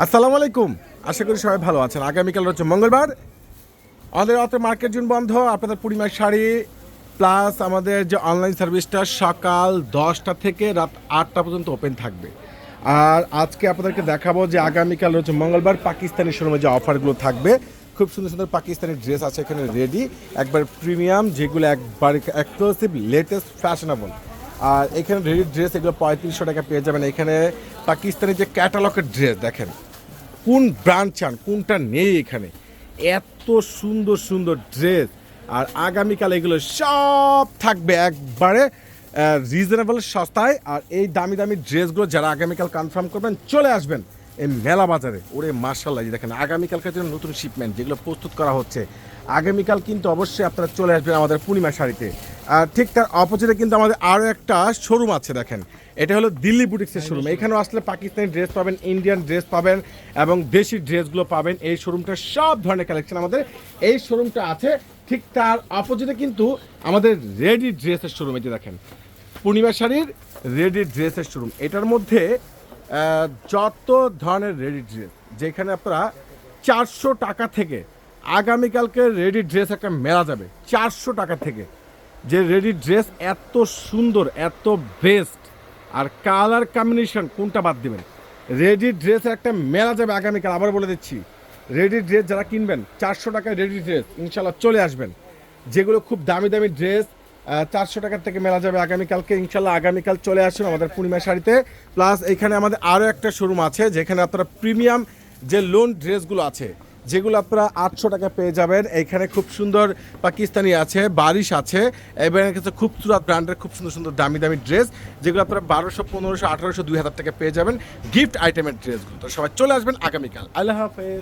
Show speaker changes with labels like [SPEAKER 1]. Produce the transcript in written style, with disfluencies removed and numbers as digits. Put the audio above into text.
[SPEAKER 1] আসসালামু আলাইকুম। আশা করি সবাই ভালো আছেন। আগামীকাল হচ্ছে মঙ্গলবার, আমাদের অত মার্কেট জুন বন্ধ। আপনাদের পূর্ণিমার শাড়ি প্লাস আমাদের যে অনলাইন সার্ভিসটা সকাল 10টা থেকে রাত 8টা পর্যন্ত ওপেন থাকবে। আর আজকে আপনাদেরকে দেখাবো যে আগামীকাল হচ্ছে মঙ্গলবার পাকিস্তানি শোরুমে যে অফারগুলো থাকবে। খুব সুন্দর সুন্দর পাকিস্তানি ড্রেস আছে এখানে রেডি, একবার প্রিমিয়াম, যেগুলো একবার এক্সক্লুসিভ, লেটেস্ট, ফ্যাশনেবল। আর এখানে রেডি ড্রেস এগুলো 3500 টাকা পেয়ে যাবেন। এখানে পাকিস্তানি যে ক্যাটালগের ড্রেস দেখেন, কোন ব্র্যান্ড চান কোনটা নেই, এখানে এত সুন্দর সুন্দর ড্রেস। আর আগামীকাল এগুলো সব থাকবে একবারে রিজনেবল সস্তায়। আর এই দামি দামি ড্রেসগুলো যারা আগামীকাল কনফার্ম করবেন চলে আসবেন এই মেলা বাজারে। ওরে মার্শাল্লাহ, দেখেন আগামীকালকার জন্য নতুন শিপমেন্ট যেগুলো প্রস্তুত করা হচ্ছে। আগামীকাল কিন্তু অবশ্যই আপনারা চলে আসবেন আমাদের পূর্ণিমা শাড়িতে। আর ঠিক তার অপোজিটে কিন্তু আমাদের আরও একটা শোরুম আছে, দেখেন এটা হলো দিল্লি বুটিক্সের শোরুম। এখানেও আসলে পাকিস্তানি ড্রেস পাবেন, ইন্ডিয়ান ড্রেস পাবেন এবং দেশি ড্রেসগুলো পাবেন। এই শোরুমটা সব ধরনের কালেকশন আমাদের এই শোরুমটা আছে। ঠিক তার অপোজিটে কিন্তু আমাদের রেডি ড্রেসের শোরুম, এই যে দেখেন পূর্ণিমা শাড়ির রেডি ড্রেসের শোরুম। এটার মধ্যে যত ধরনের রেডি ড্রেস, যেখানে আপনারা 400 টাকা থেকে আগামীকালকে রেডি ড্রেস একটা মেলা যাবে 400 টাকা থেকে। যে রেডি ড্রেস এত সুন্দর, এত বেস্ট, আর কালার কম্বিনেশন কোনটা বাদ দেবেন, রেডি ড্রেস একটা মেলা যাবে আগামীকাল। আবার বলে দিচ্ছি, রেডি ড্রেস যারা কিনবেন 400 টাকায় রেডি ড্রেস ইনশাল্লাহ চলে আসবেন। যেগুলো খুব দামি দামি ড্রেস 400 টাকার থেকে মেলা যাবে আগামীকালকে ইনশাল্লাহ। আগামীকাল চলে আসুন আমাদের পূর্ণিমা শাড়িতে। প্লাস এখানে আমাদের আরও একটা শোরুম আছে যেখানে আপনারা প্রিমিয়াম যে লোন ড্রেসগুলো আছে যেগুলো আপনারা 800 টাকা পেয়ে যাবেন। এখানে খুব সুন্দর পাকিস্তানি আছে, বারিশ আছে, এবং কাছে খুবসুরত ব্র্যান্ডের খুব সুন্দর সুন্দর দামি দামি ড্রেস যেগুলো আপনারা 1200, 1500, 1800, 2000 টাকা পেয়ে যাবেন গিফট আইটেমের ড্রেসগুলো। তো সবাই চলে আসবেন আগামীকাল। আল্লাহ হাফেজ।